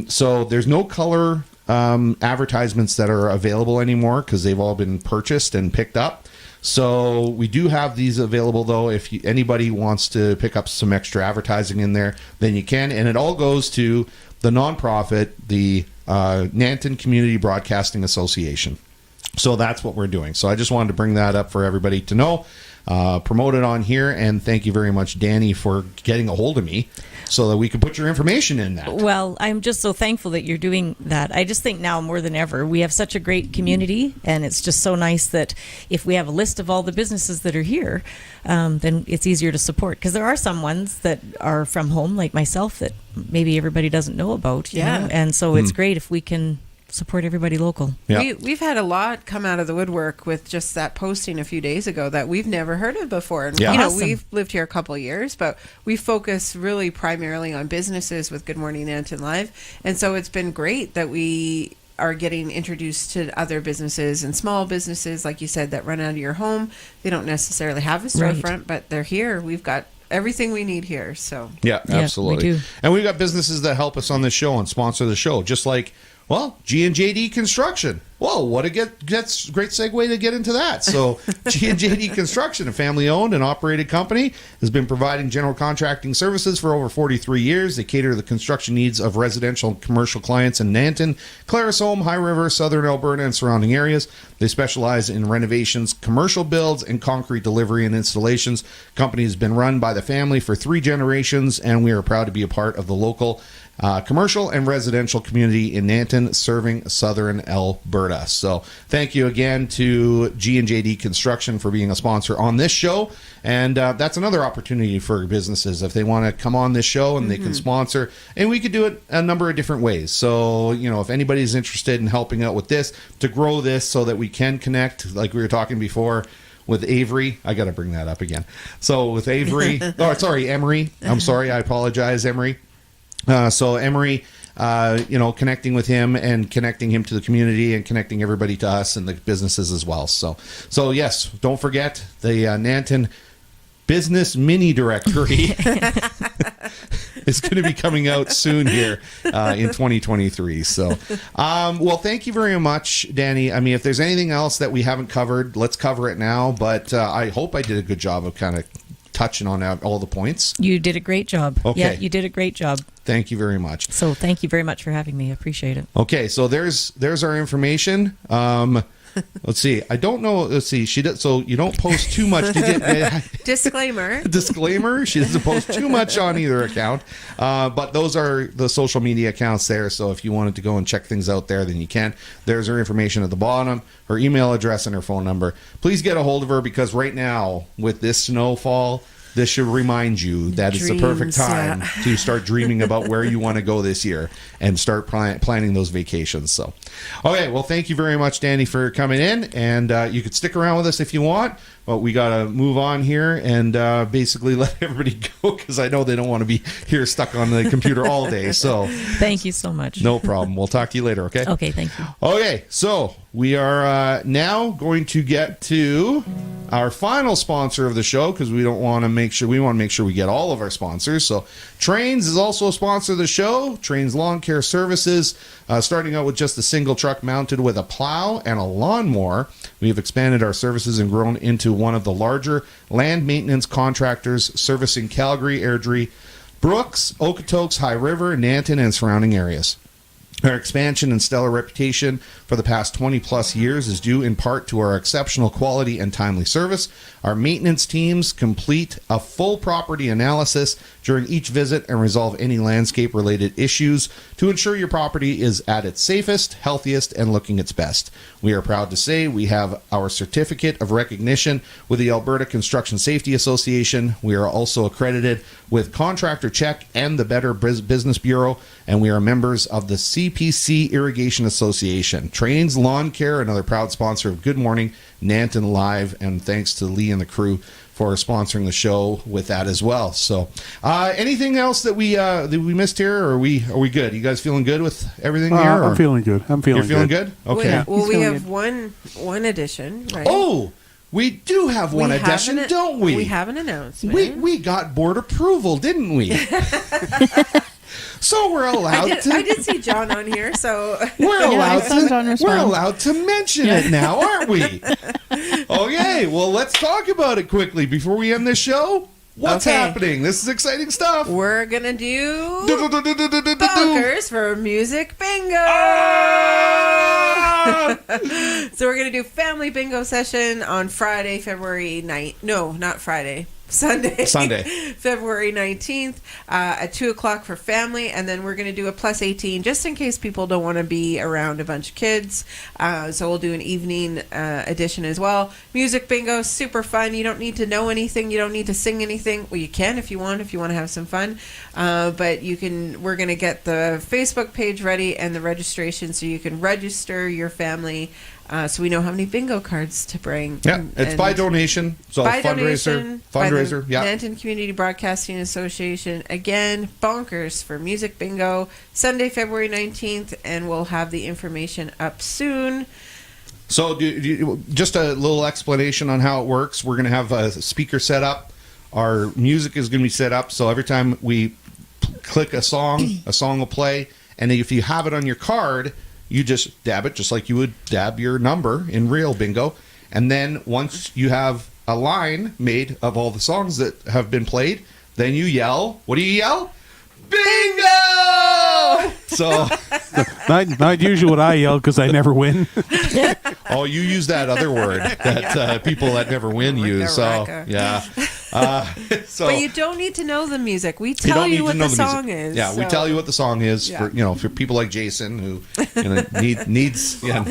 So there's no color advertisements that are available anymore because they've all been purchased and picked up. So we do have these available, though. If anybody wants to pick up some extra advertising in there, then you can. And it all goes to the nonprofit, the Nanton Community Broadcasting Association. So that's what we're doing. So I just wanted to bring that up for everybody to know, promote it on here, and thank you very much, Dani, for getting a hold of me so that we can put your information in that. Well, I'm just so thankful that you're doing that. I just think now more than ever, we have such a great community, and it's just so nice that if we have a list of all the businesses that are here, then it's easier to support. Because there are some ones that are from home, like myself, that maybe everybody doesn't know about. You know? And so it's great if we can support everybody local. Yeah. We've had a lot come out of the woodwork with just that posting a few days ago that we've never heard of before. And Yeah. you know, Awesome. we've lived here a couple of years, but we focus really primarily on businesses with Good Morning Nanton Live. And so it's been great that we are getting introduced to other businesses and small businesses, like you said, that run out of your home. They don't necessarily have a storefront, but they're here. We've got everything we need here. So Yeah, absolutely. we do. And we've got businesses that help us on this show and sponsor the show, just like, well, G&JD Construction. Whoa, what a that's great segue to get into that. So G&JD Construction, a family-owned and operated company, has been providing general contracting services for over 43 years. They cater to the construction needs of residential and commercial clients in Nanton, Clarisholm, High River, Southern Alberta, and surrounding areas. They specialize in renovations, commercial builds, and concrete delivery and installations. The company has been run by the family for 3 generations, and we are proud to be a part of the local commercial and residential community in Nanton, serving Southern Alberta. So thank you again to G&JD Construction for being a sponsor on this show. And that's another opportunity for businesses if they want to come on this show and they can sponsor. And we could do it a number of different ways. So, you know, if anybody's interested in helping out with this, to grow this so that we can connect, like we were talking before, with Avery. I got to bring that up again. So with Avery, Emery. I'm sorry. I apologize, Emery. So Emery, connecting with him and connecting him to the community and connecting everybody to us and the businesses as well. So yes, don't forget the Nanton Business Mini Directory is going to be coming out soon here in 2023. So, well, thank you very much, Dani. I mean, if there's anything else that we haven't covered, let's cover it now. But I hope I did a good job of kind of touching on all the points. You did a great job. Okay. Yeah, you did a great job. Thank you very much. So thank you very much for having me. I appreciate it. Okay, so there's our information. Let's see. I don't know. Let's see. She does. So you don't post too much. disclaimer. Disclaimer. She doesn't post too much on either account. But those are the social media accounts there. So if you wanted to go and check things out there, then you can. There's her information at the bottom, her email address, and her phone number. Please get a hold of her because right now with this snowfall, this should remind you that it's the perfect time to start dreaming about where you want to go this year and start planning those vacations. So, okay, well, thank you very much, Dani, for coming in. And you could stick around with us if you want, but we got to move on here and basically let everybody go because I know they don't want to be here stuck on the computer all day. So, thank you so much. No problem. We'll talk to you later, okay? Okay, thank you. Okay, so we are now going to get to our final sponsor of the show because we want to make sure we get all of our sponsors. So Trains is also a sponsor of the show. Trains Lawn Care Services, starting out with just a single truck mounted with a plow and a lawnmower. We have expanded our services and grown into one of the larger land maintenance contractors servicing Calgary, Airdrie, Brooks, Okotoks, High River, Nanton, and surrounding areas. Our expansion and stellar reputation for the past 20 plus years is due in part to our exceptional quality and timely service. Our maintenance teams complete a full property analysis during each visit and resolve any landscape related issues to ensure your property is at its safest, healthiest, and looking its best. We are proud to say we have our certificate of recognition with the Alberta Construction Safety Association. We are also accredited with Contractor Check and the Better Business Bureau, and we are members of the CPC Irrigation Association. Trains Lawn Care, another proud sponsor of Good Morning Nanton Live, and thanks to Lee and the crew for sponsoring the show with that as well. So, anything else that we missed here, or are we good? You guys feeling good with everything here? I'm feeling good. You're feeling good? Okay. Well, we have one addition, right? Oh, we do have one addition, don't we? We have an announcement. We got board approval, didn't we? So we're allowed I did see John on here, so we're allowed to mention it now, aren't we? Okay, well, let's talk about it quickly before we end this show. What's happening? This is exciting stuff. We're gonna do bonkers for music bingo. So we're gonna do family bingo session on Friday, February 9th. No, not Friday. Sunday, Sunday. February 19th at 2 o'clock for family. And then we're going to do a plus 18 just in case people don't want to be around a bunch of kids. So we'll do an evening edition as well. Music bingo, super fun. You don't need to know anything. You don't need to sing anything. Well, you can if you want to have some fun. But we're going to get the Facebook page ready and the registration so you can register your family. So we know how many bingo cards to bring. Yeah, it's by donation. So by fundraiser. by the Yeah. Nanton Community Broadcasting Association. Again, bonkers for music bingo. Sunday, February 19th, and we'll have the information up soon. So just a little explanation on how it works. We're going to have a speaker set up. Our music is going to be set up. So every time we click a song will play. And if you have it on your card, you just dab it just like you would dab your number in real bingo. And then once you have a line made of all the songs that have been played, then you yell. What do you yell? Bingo! So not usually what I yell because I never win. oh, you use that other word that people that never win use. So yeah. But you don't need to know the music. We tell you what the song is. Yeah, we tell you what the song is for people like Jason who needs. Yeah.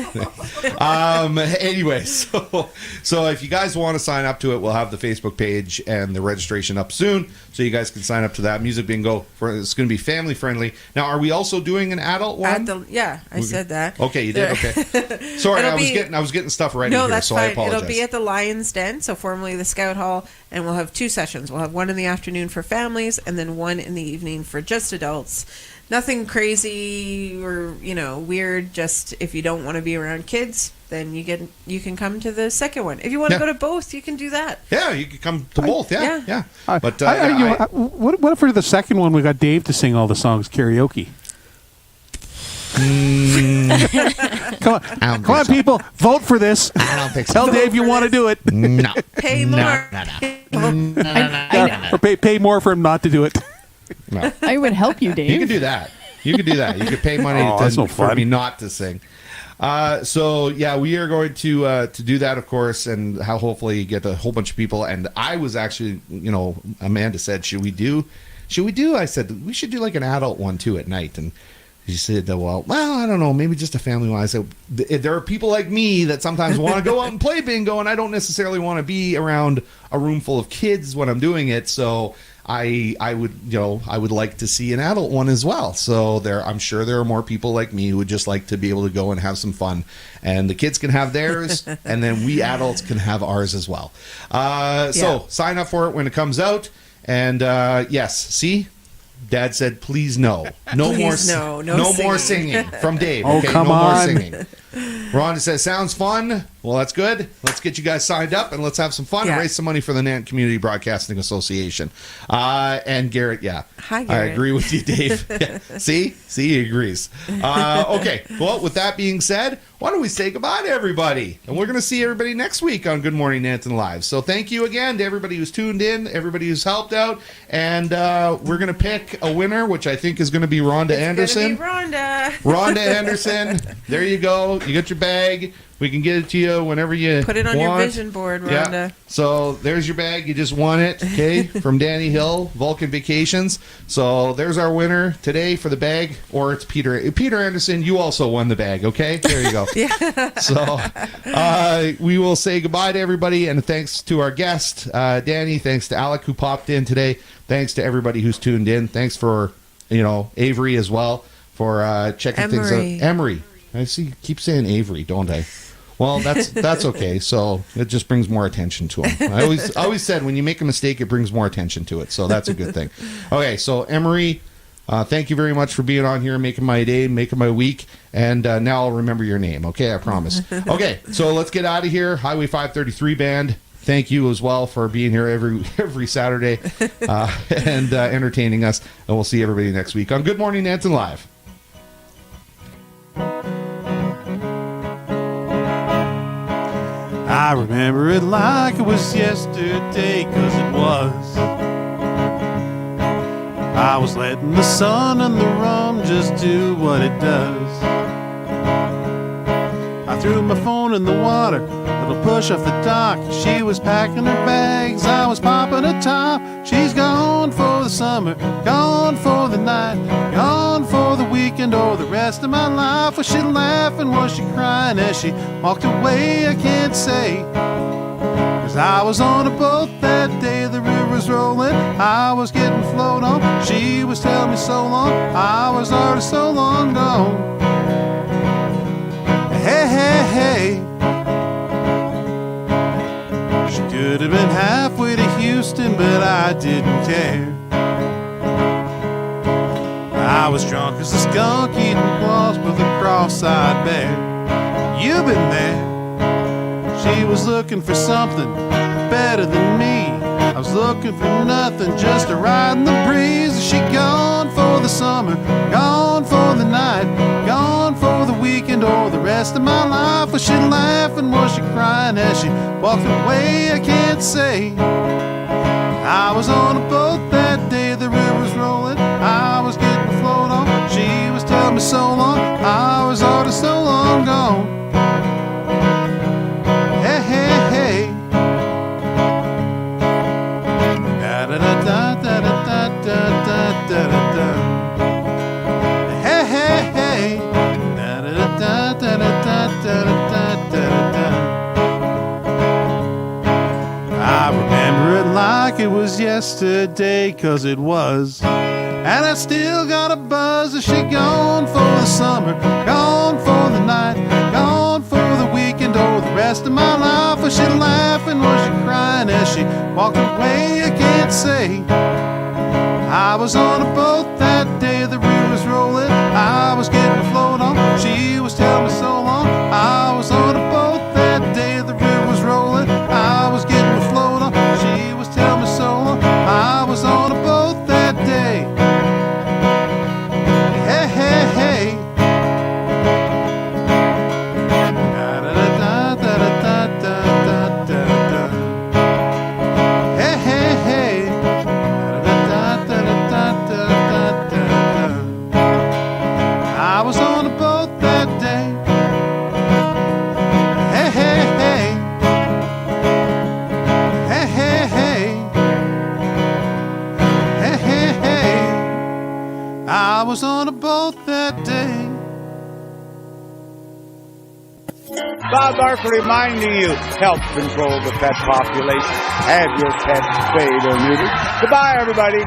Anyway, so if you guys want to sign up to it, we'll have the Facebook page and the registration up soon, so you guys can sign up to that music bingo. It's going to be family friendly. Now, are we also doing an adult one? I said that. Okay, you did. Okay, sorry, I was getting stuff ready here, that's so fine. I apologize. It'll be at the Lion's Den, so formerly the Scout Hall, and we'll have 2 sessions. We'll have one in the afternoon for families, and then one in the evening for just adults. Nothing crazy or weird. Just if you don't want to be around kids, then you can come to the second one. If you want to go to both, you can do that. Yeah, you can come to both. Yeah. But what if for the second one we got Dave to sing all the songs karaoke? Come on, people, vote for this. I don't think so. Tell Dave you want to do it. No. Pay more. Or pay more for him not to do it. No. I would help you, Dave. You can do that. You could pay money for me not to sing. So yeah, we are going to do that, of course, and hopefully get a whole bunch of people. And I was actually, Amanda said, should we do? I said we should do like an adult one too at night, and she said, well, I don't know, maybe just a family one. I said, there are people like me that sometimes want to go out and play bingo, and I don't necessarily want to be around a room full of kids when I'm doing it. So I would like to see an adult one as well. So I'm sure there are more people like me who would just like to be able to go and have some fun, and the kids can have theirs, and then we adults can have ours as well. So sign up for it when it comes out, and yes, see. Dad said, "Please no more singing from Dave." Oh, okay? come no on. more singing. Rhonda says, "Sounds fun." Well, that's good. Let's get you guys signed up and let's have some fun and raise some money for the Nanton Community Broadcasting Association. And Garrett, hi, Garrett. I agree with you, Dave. See, he agrees. Okay. Well, with that being said, why don't we say goodbye to everybody? And we're going to see everybody next week on Good Morning Nanton Live. So thank you again to everybody who's tuned in, everybody who's helped out, and we're going to pick a winner, which I think is going to be Rhonda Anderson. Rhonda Anderson. There you go. You got your bag. We can get it to you whenever you put it on want. your vision board, Rhonda. Yeah. So there's your bag. You just won it, okay, from Danny Hill, Vulcan Vacations. So there's our winner today for the bag, or it's Peter. Peter Anderson, you also won the bag, okay? There you go. So we will say goodbye to everybody, and thanks to our guest, Dani. Thanks to Alec who popped in today. Thanks to everybody who's tuned in. Thanks for, Avery as well for checking things out. Emery. I keep saying Avery, don't I? Well, that's okay. So it just brings more attention to him. I always said when you make a mistake, it brings more attention to it. So that's a good thing. Okay, so Emery, thank you very much for being on here, making my day, making my week, and now I'll remember your name. Okay, I promise. Okay, so let's get out of here. Highway 533 band. Thank you as well for being here every Saturday and entertaining us. And we'll see everybody next week on Good Morning Nanton Live. I remember it like it was yesterday, 'cause it was. I was letting the sun and the rum just do what it does. I I threw my phone in the water, little push off the dock. She was packing her bags, I was popping a top. She's gone for the summer, gone for the night, gone for the weekend or the rest of my life. Was she laughing, was she crying as she walked away? I can't say, 'cause I was on a boat that day, the river's rolling, I was getting float on. She was telling me so long, I was already so long gone. Hey, hey, hey. She could have been halfway to Houston, but I didn't care. I was drunk as a skunk eating wasp with a cross-eyed bear. You've been there. She was looking for something better than me. I was looking for nothing, just to ride in the breeze. She gone for the summer, gone for the night, gone for the weekend or the rest of my life. Was she laughing, was she crying as she walked away? I can't say. I was on a boat that day, the river was rolling, I was getting float on. She was telling me so long, I was already so long gone. Hey, hey, hey. Da da da da da da da da da da. Hey, hey, hey. Da da da da da da da da da da. I remember it like it was yesterday, 'cause it was. And I still got a buzz. Is she gone for the summer, gone for the night, gone for the weekend or the rest of my life? Was she laughing, was she crying as she walked away? I can't say. I was on a boat that day, the river was rolling, I was getting float on. She was telling me so long, I was on a boat that day, the river was rolling, I was getting float on. She was telling me so long, I was on a boat that day. Hey, hey, hey. Da da da da da da da da da. Hey, hey, hey. Da da da da da da da da. I was on a boat that day. Hey, hey, hey. Hey, hey, hey. Hey, hey, hey. I was on a boat that day. Bob Barker reminding you, help control the pet population. Have your pet spayed or neutered. Goodbye, everybody.